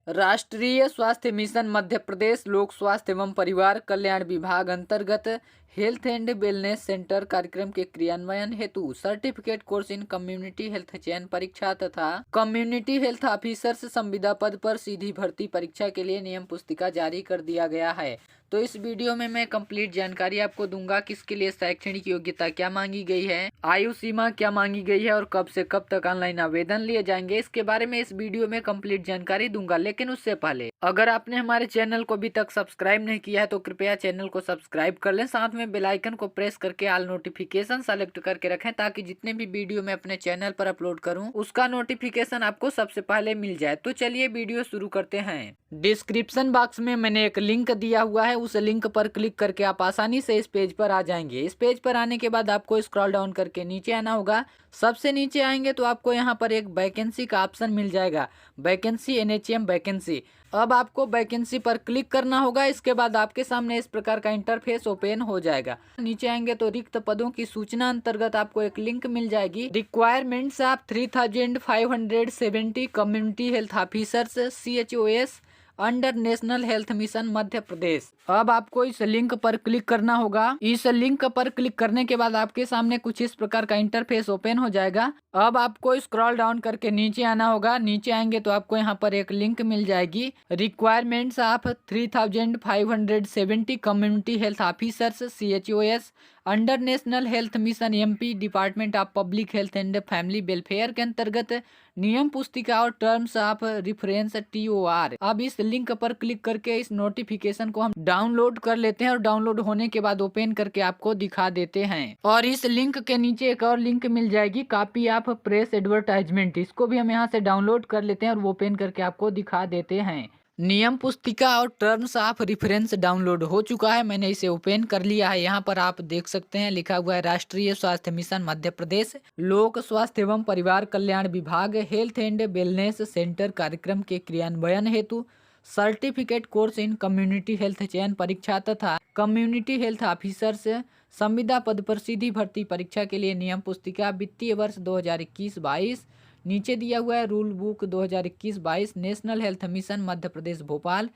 राष्ट्रीय स्वास्थ्य मिशन मध्य प्रदेश लोक स्वास्थ्य एवं परिवार कल्याण विभाग अंतर्गत हेल्थ एंड वेलनेस सेंटर कार्यक्रम के क्रियान्वयन हेतु certificate course in community health चयन परीक्षा तथा कम्युनिटी हेल्थ ऑफिसर्स संविदा पद पर सीधी भर्ती परीक्षा के लिए नियम पुस्तिका जारी कर दिया गया है। तो इस वीडियो में मैं कंप्लीट जानकारी आपको दूंगा। किसके लिए शैक्षणिक योग्यता क्या मांगी गई है, आयु सीमा क्या मांगी गई है और कब से कब तक ऑनलाइन आवेदन लिए जाएंगे, इसके बारे में इस वीडियो में कंप्लीट जानकारी दूंगा। लेकिन उससे पहले अगर आपने हमारे चैनल को अभी तक सब्सक्राइब नहीं किया है तो कृपया चैनल को सब्सक्राइब कर लें, साथ में बेल आइकन को प्रेस करके ऑल नोटिफिकेशन सेलेक्ट करके रखें ताकि जितने भी वीडियो मैं अपने चैनल पर अपलोड करूं उसका नोटिफिकेशन आपको सबसे पहले मिल जाए। तो चलिए वीडियो शुरू करते हैं। डिस्क्रिप्शन बॉक्स में मैंने एक लिंक दिया हुआ है, उस लिंक पर क्लिक करके आप आसानी से इस पेज पर आ जाएंगे। इस पेज पर आने के बाद आपको स्क्रॉल डाउन करके नीचे आना होगा। सबसे नीचे आएंगे तो आपको यहाँ पर एक वैकेंसी का ऑप्शन मिल जाएगा, वैकेंसी एनएचएम वैकेंसी। अब आपको वैकेंसी पर क्लिक करना होगा। इसके बाद आपके सामने इस प्रकार का इंटरफेस ओपन हो जाएगा। नीचे आएंगे तो रिक्त पदों की सूचना अंतर्गत आपको एक लिंक मिल जाएगी। Requirements of 3570 community health officers CHOS under national health mission Madhya Pradesh. अब आपको इस लिंक पर क्लिक करना होगा। इस लिंक पर क्लिक करने के बाद आपके सामने कुछ इस प्रकार का इंटरफेस ओपन हो जाएगा। अब आपको स्क्रॉल डाउन करके नीचे आना होगा। नीचे आएंगे तो आपको यहाँ पर एक लिंक मिल जाएगी, requirements of 3570 community health officers CHOS under national health mission MP department of public health and family welfare के अंतर्गत नियम पुस्तिका और टर्म्स ऑफ रिफरेंस TOR। अब इस लिंक पर क्लिक करके इस नोटिफिकेशन को हम डाउनलोड कर लेते हैं और डाउनलोड होने के बाद ओपन करके आपको दिखा देते हैं। और इस लिंक के नीचे एक और लिंक मिल जाएगी, कॉपी ऑफ प्रेस एडवर्टाइजमेंट। इसको भी हम यहाँ से डाउनलोड कर लेते हैं और ओपन करके आपको दिखा देते हैं। नियम पुस्तिका और टर्म्स ऑफ रिफरेंस डाउनलोड हो चुका है, मैंने इसे ओपन कर लिया है। यहाँ पर आप देख सकते हैं लिखा हुआ है राष्ट्रीय स्वास्थ्य मिशन मध्य प्रदेश लोक स्वास्थ्य एवं परिवार कल्याण विभाग हेल्थ एंड वेलनेस सेंटर कार्यक्रम के क्रियान्वयन हेतु certificate course in community health चयन परीक्षा तथा कम्युनिटी हेल्थ ऑफिसर्स संविदा पद पर सीधी भर्ती परीक्षा के लिए नियम पुस्तिका वित्तीय वर्ष 2021-22 नीचे दिया हुआ है rule book 2021-22 national health mission Madhya Pradesh Bhopal.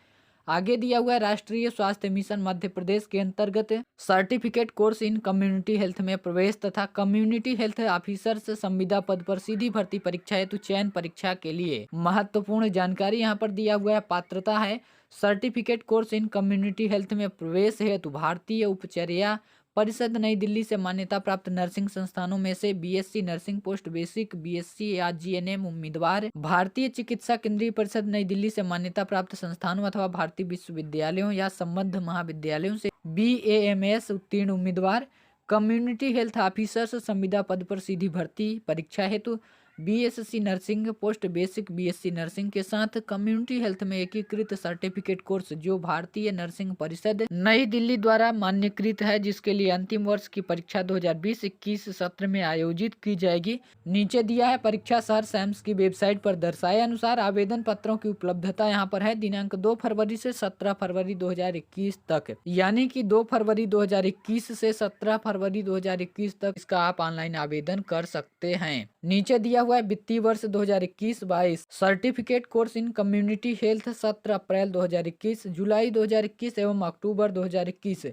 आगे दिया हुआ है राष्ट्रीय स्वास्थ्य मिशन मध्य प्रदेश के अंतर्गत certificate course in community health में प्रवेश तथा कम्युनिटी हेल्थ ऑफिसर्स संविदा पद पर सीधी भर्ती परीक्षा हेतु चयन परीक्षा के लिए महत्वपूर्ण जानकारी यहाँ पर दिया हुआ है। पात्रता है certificate course in community health में प्रवेश हेतु भारतीय उपचर्या परिषद नई दिल्ली से मान्यता प्राप्त नर्सिंग संस्थानों में से BSc nursing post basic BSc या GNM उम्मीदवार, भारतीय चिकित्सा केंद्रीय परिषद नई दिल्ली से मान्यता प्राप्त संस्थानों अथवा भारतीय विश्वविद्यालयों या संबद्ध महाविद्यालयों से BAMS उत्तीर्ण उम्मीदवार, कम्युनिटी हेल्थ ऑफिसर्स संविदा पद पर सीधी भर्ती परीक्षा हेतु BSc nursing post basic BSc nursing के साथ कम्युनिटी हेल्थ में एकीकृत सर्टिफिकेट कोर्स जो भारतीय नर्सिंग परिषद नई दिल्ली द्वारा मान्यकृत है, जिसके लिए अंतिम वर्ष की परीक्षा 2020-21 सत्र में आयोजित की जाएगी। नीचे दिया है परीक्षा शहर SAMS की वेबसाइट पर दर्शाए अनुसार आवेदन पत्रों की उपलब्धता यहाँ पर है। दिनांक 2 फरवरी से 17 फरवरी 2021 तक, यानी कि 2 फरवरी 2021 से 17 फरवरी 2021 तक इसका आप ऑनलाइन आवेदन कर सकते हैं। नीचे दिया हुआ है वित्तीय वर्ष 2021-22 certificate course in community health 17 अप्रैल 2021 जुलाई 2021 एवं अक्टूबर 2021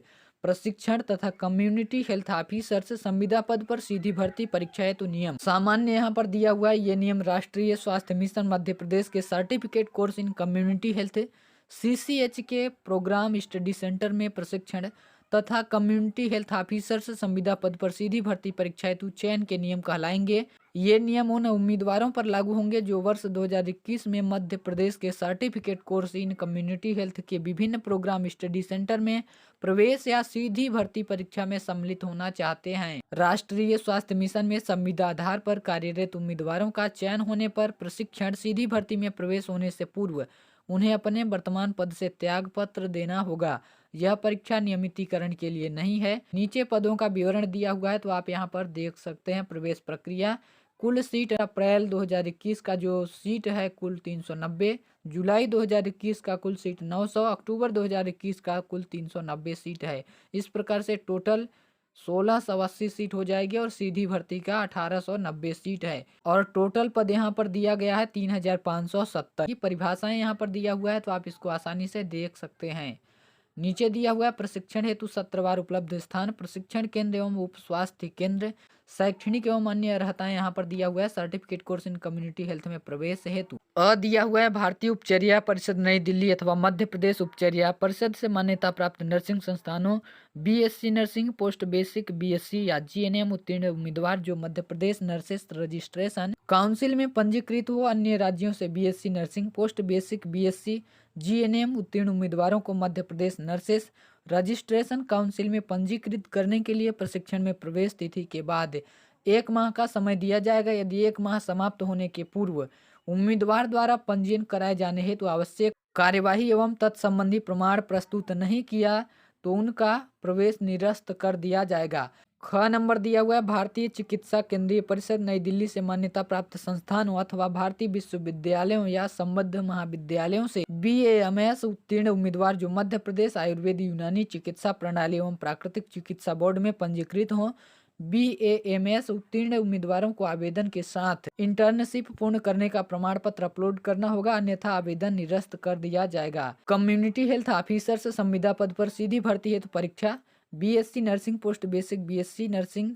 प्रशिक्षण तथा कम्युनिटी हेल्थ ऑफिसर्स संविदा पद पर सीधी भर्ती परीक्षा हेतु नियम सामान्य यहाँ पर दिया हुआ है। ये नियम राष्ट्रीय स्वास्थ्य मिशन मध्य प्रदेश के certificate course in community health CCH के प्रोग्राम स्टडी सेंटर में प्रशिक्षण तथा कम्युनिटी हेल्थ ऑफिसर्स संविदा पद पर सीधी भर्ती परीक्षा हेतु चयन के नियम कहलाएंगे। ये नियम उन उम्मीदवारों पर लागू होंगे जो वर्ष 2021 में मध्य प्रदेश के certificate course in community health के विभिन्न प्रोग्राम स्टडी सेंटर में प्रवेश या सीधी भर्ती परीक्षा में सम्मिलित होना चाहते हैं। राष्ट्रीय स्वास्थ्य मिशन में संविदा आधार पर कार्यरत उम्मीदवारों का चयन होने पर प्रशिक्षण सीधी भर्ती में प्रवेश होने से पूर्व उन्हें अपने वर्तमान पद से त्याग पत्र देना होगा। यह परीक्षा नियमितीकरण के लिए नहीं है। नीचे पदों का विवरण दिया हुआ है तो आप यहाँ पर देख सकते हैं। प्रवेश प्रक्रिया, कुल सीट अप्रैल 2021 का जो सीट है कुल 390, जुलाई 2021 का कुल सीट 900, अक्टूबर 2021 का कुल 390 सीट है। इस प्रकार से टोटल 1680 सीट हो जाएगी और सीधी भर्ती का 1890 सीट है। और टोटल पद यहाँ पर दिया गया है 3570 की परिभाषाएं यहाँ पर दिया हुआ है, तो आप इसको आसानी से देख सकते हैं। नीचे दिया हुआ है प्रशिक्षण हेतु सत्रवार उपलब्ध स्थान, प्रशिक्षण केंद्र एवं उप स्वास्थ्य केंद्र, शैक्षणिक एवं अन्य अर्हताएं यहाँ पर दिया हुआ है। Certificate course in community health में प्रवेश हेतु दिया हुआ है भारतीय उपचर्या परिषद नई दिल्ली अथवा मध्य प्रदेश उपचर्या परिषद से मान्यता प्राप्त नर्सिंग संस्थानों BSc nursing post basic BSc या जीएनएम उत्तीर्ण उम्मीदवार जो Madhya Pradesh nurses registration council में पंजीकृत हो, अन्य राज्यों से BSc nursing post basic BSc GNM उत्तीर्ण उम्मीदवारों को Madhya Pradesh nurses registration council में पंजीकृत करने के लिए प्रशिक्षण में प्रवेश तिथि के बाद 1 माह का समय दिया जाएगा। यदि 1 माह समाप्त होने के पूर्व उम्मीदवार द्वारा पंजीयन कराए जाने हेतु आवश्यक कार्यवाही एवं तत्संबंधी प्रमाण प्रस्तुत नहीं किया तो उनका प्रवेश निरस्त कर दिया जाएगा। ख नंबर दिया हुआ है भारतीय चिकित्सा केंद्रीय परिषद नई दिल्ली से मान्यता प्राप्त संस्थानों अथवा भारतीय विश्वविद्यालयों या संबद्ध महाविद्यालयों से बीएएमएस उत्तीर्ण उम्मीदवार जो मध्य प्रदेश आयुर्वेद यूनानी चिकित्सा प्रणाली एवं प्राकृतिक चिकित्सा बोर्ड में पंजीकृत हों। बीएएमएस उत्तीर्ण उम्मीदवारों को आवेदन के साथ इंटर्नशिप पूर्ण करने का प्रमाण पत्र अपलोड करना होगा, अन्यथा आवेदन निरस्त कर दिया जाएगा। कम्युनिटी हेल्थ ऑफिसर से संविदा पद पर सीधी भर्ती हेतु परीक्षा BSc nursing post basic BSc nursing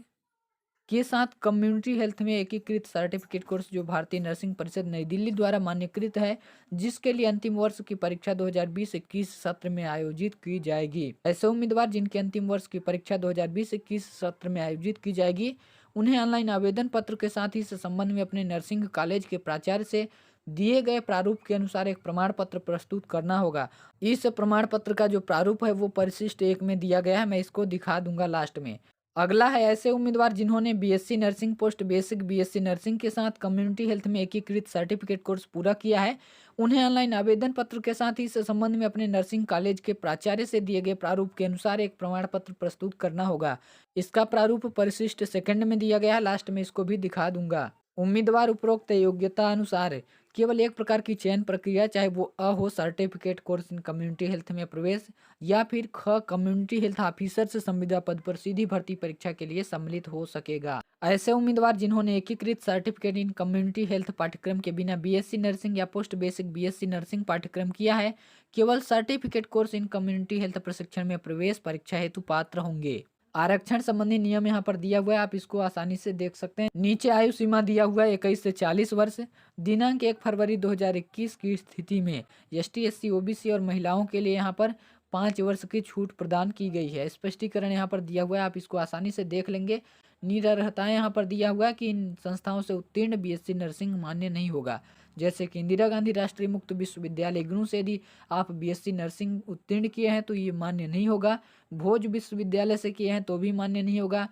के साथ कम्युनिटी हेल्थ में एकीकृत सर्टिफिकेट कोर्स जो भारतीय नर्सिंग परिषद नई दिल्ली द्वारा मान्यकृत है, जिसके लिए अंतिम वर्ष की परीक्षा 2020-21 सत्र में आयोजित की जाएगी। ऐसे उम्मीदवार जिनके अंतिम वर्ष की परीक्षा 2020-21 सत्र में आयोजित की जाएगी उन्हें ऑनलाइन आवेदन पत्र के साथ ही इस संबंध में अपने नर्सिंग कॉलेज के प्राचार्य से दिए गए प्रारूप के अनुसार एक प्रमाण पत्र प्रस्तुत करना होगा। इस प्रमाण पत्र का जो प्रारूप है वो परिशिष्ट 1 में दिया गया है, मैं इसको दिखा दूंगा लास्ट में। अगला है ऐसे उम्मीदवार जिन्होंने BSc nursing post basic BSc nursing के साथ कम्युनिटी हेल्थ में एकीकृत सर्टिफिकेट कोर्स पूरा किया है, उन्हें ऑनलाइन आवेदन पत्र के साथ ही इस संबंध में अपने नर्सिंग कॉलेज के प्राचार्य से दिए गए प्रारूप के अनुसार एक प्रमाण पत्र प्रस्तुत करना होगा। इसका प्रारूप परिशिष्ट 2 में दिया गया है, लास्ट में इसको भी दिखा दूंगा। उम्मीदवार उपरोक्त योग्यता अनुसार केवल एक प्रकार की चयन प्रक्रिया, चाहे वो अ हो certificate course in community health में प्रवेश, या फिर ख कम्युनिटी हेल्थ ऑफिसर से संविदा पद पर सीधी भर्ती परीक्षा के लिए सम्मिलित हो सकेगा। ऐसे उम्मीदवार जिन्होंने एकीकृत सर्टिफिकेट इन कम्युनिटी हेल्थ पाठ्यक्रम के बिना बीएससी नर्सिंग या पोस्ट बेसिक बीएससी नर्सिंग पाठ्यक्रम किया है, केवल certificate course in community health प्रशिक्षण में प्रवेश परीक्षा हेतु पात्र होंगे। आरक्षण संबंधी नियम यहाँ पर दिया हुआ है, आप इसको आसानी से देख सकते हैं। नीचे आयु सीमा दिया हुआ है 21 से 40 वर्ष। दिनांक 1 फरवरी 2021 की स्थिति में एसटी एससी ओबीसी और महिलाओं के लिए यहाँ पर 5 वर्ष की छूट प्रदान की गई है। स्पष्टीकरण यहाँ पर दिया हुआ है, आप इसको आसानी से देख लेंगे। निरर्हताएं यहाँ पर दिया हुआ है कि इन संस्थाओं से उत्तीर्ण बीएससी नर्सिंग मान्य नहीं होगा, जैसे कि इंदिरा गांधी राष्ट्रीय मुक्त विश्वविद्यालय इग्नू से यदि आप बीएससी नर्सिंग उत्तीर्ण किए हैं तो ये मान्य नहीं होगा। भोज विश्वविद्यालय से किए हैं तो भी मान्य नहीं होगा।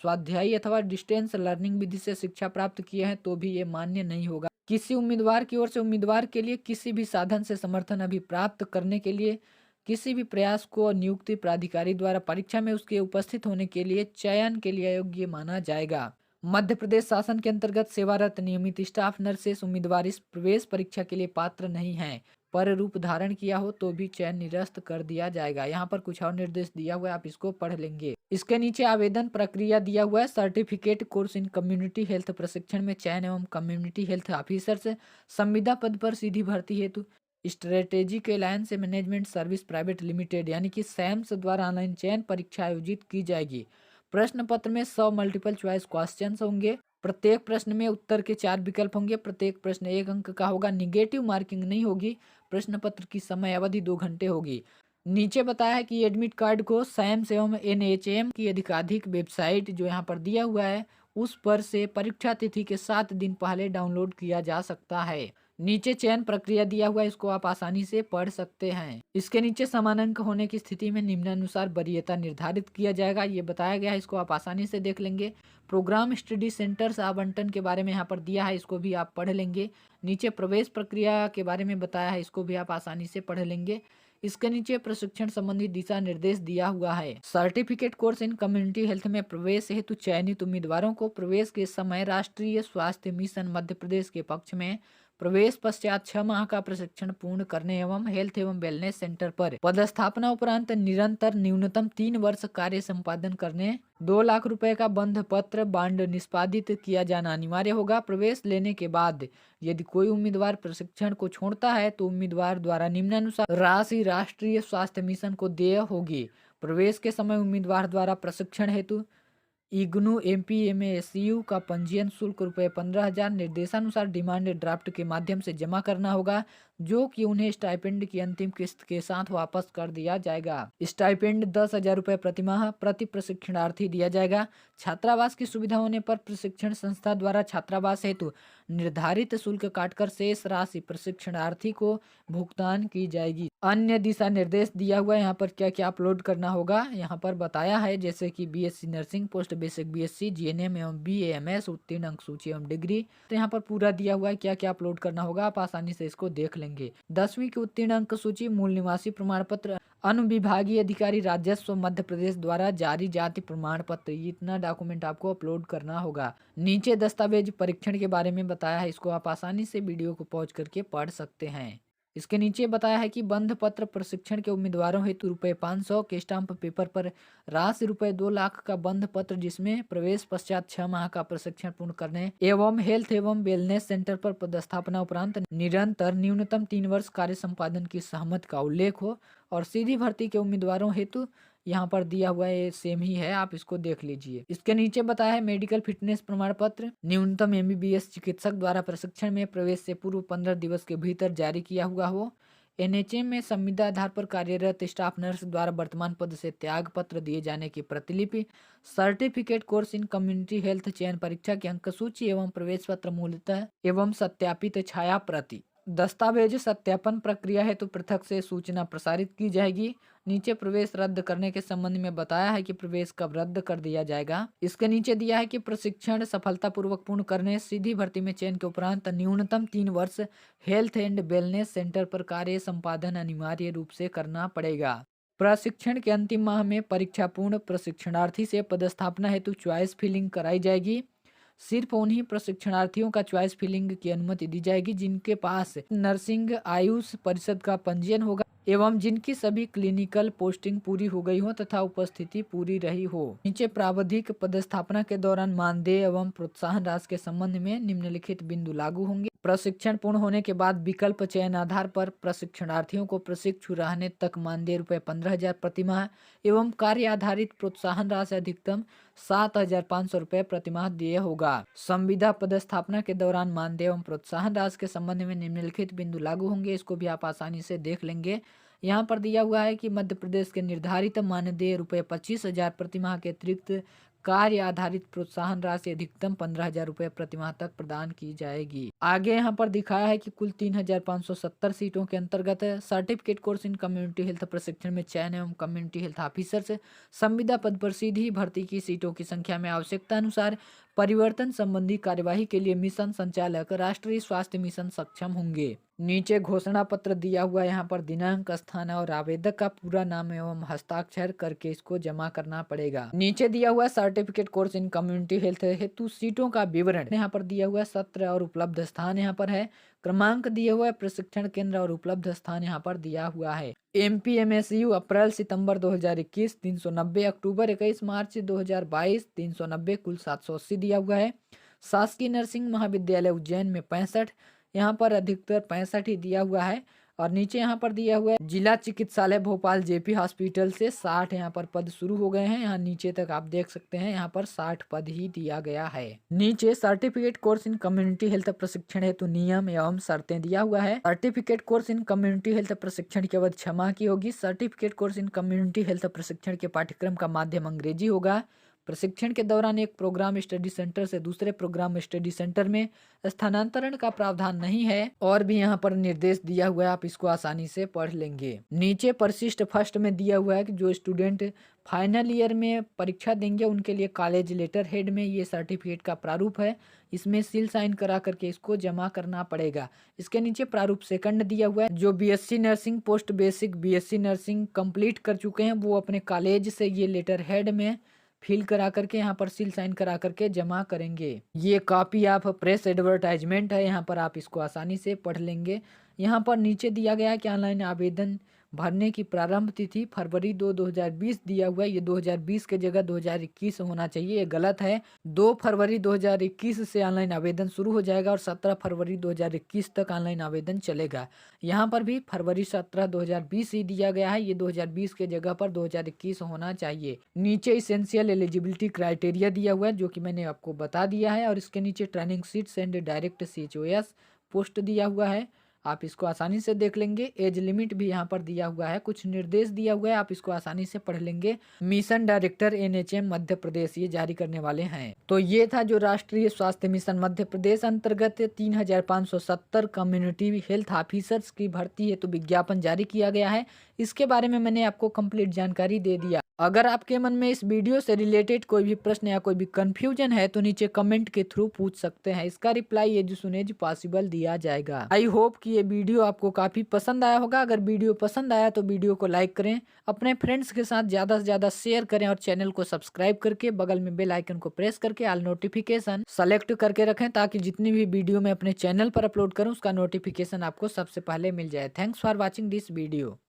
स्वाध्यायी अथवा डिस्टेंस लर्निंग विधि से शिक्षा प्राप्त किए हैं तो भी ये मान्य नहीं होगा। किसी उम्मीदवार की ओर से उम्मीदवार के लिए किसी भी साधन से समर्थन अभी प्राप्त करने के लिए किसी भी प्रयास को नियुक्ति प्राधिकारी द्वारा परीक्षा में उसके उपस्थित होने के लिए चयन के लिए अयोग्य माना जाएगा। मध्य प्रदेश शासन के अंतर्गत सेवारत नियमित स्टाफ नर्सेस उम्मीदवार इस प्रवेश परीक्षा के लिए पात्र नहीं है, पर रूप धारण किया हो तो भी चयन निरस्त कर दिया जाएगा। यहाँ पर कुछ और निर्देश दिया हुआ है, आप इसको पढ़ लेंगे। इसके नीचे आवेदन प्रक्रिया दिया हुआ है। Certificate course in community health प्रशिक्षण में चयन एवं कम्युनिटी हेल्थ ऑफिसर से संविदा पद पर सीधी भर्ती हेतु strategic alliance management service private limited यानी कि सैम्स द्वारा ऑनलाइन चयन परीक्षा आयोजित की जाएगी। प्रश्न पत्र में 100 मल्टीपल चॉइस क्वेश्चंस होंगे। प्रत्येक प्रश्न में उत्तर के 4 विकल्प होंगे। प्रत्येक प्रश्न 1 अंक का होगा। निगेटिव मार्किंग नहीं होगी। प्रश्न पत्र की समय अवधि 2 घंटे होगी। नीचे बताया है कि एडमिट कार्ड को सैम्स एवं एनएचएम की अधिकाधिक वेबसाइट जो यहाँ पर दिया हुआ है उस पर से परीक्षा तिथि के 7 दिन पहले डाउनलोड किया जा सकता है। नीचे चयन प्रक्रिया दिया हुआ है, इसको आप आसानी से पढ़ सकते हैं। इसके नीचे समान अंक होने की स्थिति में निम्नानुसार वरीयता निर्धारित किया जाएगा, ये बताया गया है, इसको आप आसानी से देख लेंगे। प्रोग्राम स्टडी सेंटर्स आवंटन के बारे में यहाँ पर दिया है, इसको भी आप पढ़ लेंगे। नीचे प्रवेश प्रक्रिया के बारे में बताया है, इसको भी आप आसानी से पढ़ लेंगे। इसके नीचे प्रशिक्षण संबंधी दिशा निर्देश दिया हुआ है। Certificate course in community health में प्रवेश हेतु चयनित उम्मीदवारों को प्रवेश के समय राष्ट्रीय स्वास्थ्य मिशन मध्य प्रदेश के पक्ष में प्रवेश पश्चात 6 माह का प्रशिक्षण पूर्ण करने एवं हेल्थ एवं वेलनेस सेंटर पर पदस्थापना उपरांत निरंतर न्यूनतम 3 वर्ष कार्य संपादन करने 2 लाख रुपए का बंध पत्र बांड निष्पादित किया जाना अनिवार्य होगा। प्रवेश लेने के बाद यदि कोई उम्मीदवार प्रशिक्षण को छोड़ता है तो उम्मीदवार द्वारा निम्नानुसार राशि राष्ट्रीय स्वास्थ्य मिशन को देय होगी। प्रवेश के समय उम्मीदवार द्वारा प्रशिक्षण हेतु इग्नू एमपीएमएसयू का पंजीयन शुल्क रुपये 15,000 निर्देशानुसार डिमांड ड्राफ्ट के माध्यम से जमा करना होगा, जो कि उन्हें स्टाइपेंड की अंतिम किस्त के साथ वापस कर दिया जाएगा। स्टाइपेंड 10,000 रुपये प्रतिमाह प्रति प्रशिक्षणार्थी दिया जाएगा। छात्रावास की सुविधा होने पर प्रशिक्षण संस्था द्वारा छात्रावास हेतु निर्धारित शुल्क काटकर शेष राशि प्रशिक्षणार्थी को भुगतान की जाएगी। अन्य दिशा निर्देश दिया हुआ है, यहाँ पर क्या क्या अपलोड करना होगा यहाँ पर बताया है, जैसे कि BSc nursing, post basic BSc, GNM एवं बीएएमएस, उत्तीर्ण अंक सूची एवं डिग्री। तो यहाँ पर पूरा दिया हुआ है क्या क्या अपलोड करना होगा, आप आसानी से इसको देख लेंगे। 10वीं की उत्तीर्ण अंक सूची, मूल निवासी प्रमाण पत्र, अनुविभागीय अधिकारी राजस्व मध्य प्रदेश द्वारा जारी जाति प्रमाण पत्र, इतना डॉक्यूमेंट आपको अपलोड करना होगा। नीचे दस्तावेज परीक्षण के बारे में बताया है, इसको आप आसानी से वीडियो को पॉज करके पढ़ सकते हैं। इसके नीचे बताया है कि बंध पत्र प्रशिक्षण के उम्मीदवारों हेतु रुपये 500 के स्टाम्प पेपर पर राशि रुपये 2 लाख का बंध पत्र, जिसमें प्रवेश पश्चात 6 माह का प्रशिक्षण पूर्ण करने एवं हेल्थ एवं वेलनेस सेंटर पर पदस्थापना उपरांत निरंतर न्यूनतम 3 वर्ष कार्य संपादन की सहमति का उल्लेख हो। और सीधी भर्ती के उम्मीदवारों हेतु यहाँ पर दिया हुआ है, सेम ही है, आप इसको देख लीजिए। इसके नीचे बताया है मेडिकल फिटनेस प्रमाण पत्र न्यूनतम एमबीबीएस चिकित्सक द्वारा प्रशिक्षण में प्रवेश से पूर्व 15 दिवस के भीतर जारी किया हुआ हो। एनएचएम में संविदा आधार पर कार्यरत स्टाफ नर्स द्वारा वर्तमान पद से त्याग पत्र दिए जाने की प्रतिलिपि, certificate course in community health चयन परीक्षा की अंक सूची एवं प्रवेश पत्र मूलतः एवं सत्यापित छाया प्रति। दस्तावेज सत्यापन प्रक्रिया है तो पृथक से सूचना प्रसारित की जाएगी। नीचे प्रवेश रद्द करने के संबंध में बताया है कि प्रवेश कब रद्द कर दिया जाएगा। इसके नीचे दिया है कि प्रशिक्षण सफलतापूर्वक पूर्ण करने सीधी भर्ती में चयन के उपरांत न्यूनतम 3 वर्ष हेल्थ एंड वेलनेस सेंटर पर कार्य संपादन अनिवार्य रूप से करना पड़ेगा। प्रशिक्षण के अंतिम माह में परीक्षा पूर्ण प्रशिक्षणार्थी से पदस्थापना हेतु चॉइस फिलिंग कराई जाएगी। सिर्फ उन्हीं प्रशिक्षणार्थियों का चॉइस फिलिंग की अनुमति दी जाएगी जिनके पास नर्सिंग आयुष परिषद का पंजीयन होगा एवं जिनकी सभी क्लिनिकल पोस्टिंग पूरी हो गई हो तथा उपस्थिति पूरी रही हो। नीचे प्रावधिक पदस्थापना के दौरान मानदेय एवं प्रोत्साहन राशि के संबंध में निम्नलिखित बिंदु लागू होंगे। प्रशिक्षण पूर्ण होने के बाद विकल्प चयन आधार पर प्रशिक्षणार्थियों को प्रशिक्षु रहने तक मानदेय रुपये 15,000 प्रतिमाह एवं कार्य आधारित प्रोत्साहन राशि अधिकतम 7,500 रुपये प्रतिमाह देय होगा। संविदा पदस्थापना के दौरान मानदेय एवं प्रोत्साहन राशि के संबंध में निम्नलिखित बिंदु लागू होंगे, इसको भी आप आसानी से देख लेंगे। यहाँ पर दिया हुआ है कि मध्य प्रदेश के निर्धारित मानदेय रुपये 25,000 प्रतिमाह के अतिरिक्त कार्य आधारित प्रोत्साहन राशि अधिकतम 15,000 रुपये प्रतिमाह तक प्रदान की जाएगी। आगे यहाँ पर दिखाया है कि कुल 3,570 सीटों के अंतर्गत certificate course in community health प्रशिक्षण में चयन एवं कम्युनिटी हेल्थ ऑफिसर से संविदा पद पर सीधी भर्ती की सीटों की संख्या में आवश्यकता अनुसार परिवर्तन संबंधी कार्यवाही के लिए मिशन संचालक राष्ट्रीय स्वास्थ्य मिशन सक्षम होंगे। नीचे घोषणा पत्र दिया हुआ है, यहाँ पर दिनांक, स्थान और आवेदक का पूरा नाम एवं हस्ताक्षर करके इसको जमा करना पड़ेगा। नीचे दिया हुआ certificate course in community health हेतु सीटों का विवरण यहाँ पर दिया हुआ, सत्र और उपलब्ध स्थान यहाँ पर है, क्रमांक दिया हुआ है, प्रशिक्षण केंद्र और उपलब्ध स्थान यहाँ पर दिया हुआ है। एमपीएमएसयू अप्रैल सितंबर 2021 390, अक्टूबर 21 मार्च 2022 390, कुल 780 दिया हुआ है। शासकीय नर्सिंग महाविद्यालय उज्जैन में 65, यहाँ पर अधिकतर 65 ही दिया हुआ है। और नीचे यहाँ पर दिया हुआ है जिला चिकित्सालय भोपाल जेपी हॉस्पिटल से 60 यहाँ पर पद शुरू हो गए हैं। यहाँ नीचे तक आप देख सकते हैं, यहाँ पर 60 पद ही दिया गया है। नीचे certificate course in community health प्रशिक्षण हेतु नियम एवं शर्तें दिया हुआ है। Certificate course in community health प्रशिक्षण की अवधि 6 माह की होगी। Certificate course in community health प्रशिक्षण के पाठ्यक्रम का माध्यम अंग्रेजी होगा। प्रशिक्षण के दौरान एक प्रोग्राम स्टडी सेंटर से दूसरे प्रोग्राम स्टडी सेंटर में स्थानांतरण का प्रावधान नहीं है। और भी यहाँ पर निर्देश दिया हुआ है, आप इसको आसानी से पढ़ लेंगे। नीचे परिशिष्ट फर्स्ट में दिया हुआ है कि जो स्टूडेंट फाइनल ईयर में परीक्षा देंगे उनके लिए कॉलेज लेटर हेड में ये सर्टिफिकेट का प्रारूप है, इसमें सील साइन करा करके इसको जमा करना पड़ेगा। इसके नीचे प्रारूप सेकंड दिया हुआ है, जो BSc nursing, post basic BSc nursing complete कर चुके हैं वो अपने कॉलेज से ये लेटर हेड में फिल करा करके यहाँ पर सील साइन करा करके जमा करेंगे। ये कॉपी ऑफ प्रेस एडवर्टाइजमेंट है, यहाँ पर आप इसको आसानी से पढ़ लेंगे। यहाँ पर नीचे दिया गया है कि ऑनलाइन आवेदन भरने की प्रारंभ तिथि फरवरी 2020 दिया हुआ है। ये 2020 के जगह 2021 होना चाहिए, ये गलत है। 2 फरवरी 2021 से ऑनलाइन आवेदन शुरू हो जाएगा और 17 फरवरी 2021 तक ऑनलाइन आवेदन चलेगा। यहाँ पर भी फरवरी 17 2020 ही दिया गया है, ये 2020 के जगह पर 2021 होना चाहिए। नीचे इसेंशियल एलिजिबिलिटी क्राइटेरिया दिया हुआ है जो कि मैंने आपको बता दिया है, और इसके नीचे training seats and direct CHOS post दिया हुआ है, आप इसको आसानी से देख लेंगे। एज लिमिट भी यहाँ पर दिया हुआ है, कुछ निर्देश दिया हुआ है, आप इसको आसानी से पढ़ लेंगे। Mission director NHM Madhya Pradesh ये जारी करने वाले हैं। तो ये था जो राष्ट्रीय स्वास्थ्य मिशन मध्य प्रदेश अंतर्गत 3570 कम्युनिटी हेल्थ ऑफिसर्स की भर्ती है तो विज्ञापन जारी किया गया है। इसके बारे में मैंने आपको कंप्लीट जानकारी दे दिया। अगर आपके मन में इस वीडियो से रिलेटेड कोई भी प्रश्न या कोई भी कंफ्यूजन है तो नीचे कमेंट के थ्रू पूछ सकते हैं, इसका reply as soon as possible दिया जाएगा। आई होप कि ये वीडियो आपको काफी पसंद आया होगा। अगर वीडियो पसंद आया तो वीडियो को लाइक करें, अपने फ्रेंड्स के साथ ज्यादा से ज्यादा शेयर करें और चैनल को सब्सक्राइब करके बगल में बेल आइकन को प्रेस करके ऑल नोटिफिकेशन सेलेक्ट करके रखें ताकि जितनी भी वीडियो मैं अपने चैनल पर अपलोड करूँ उसका नोटिफिकेशन आपको सबसे पहले मिल जाए। Thanks for watching this video.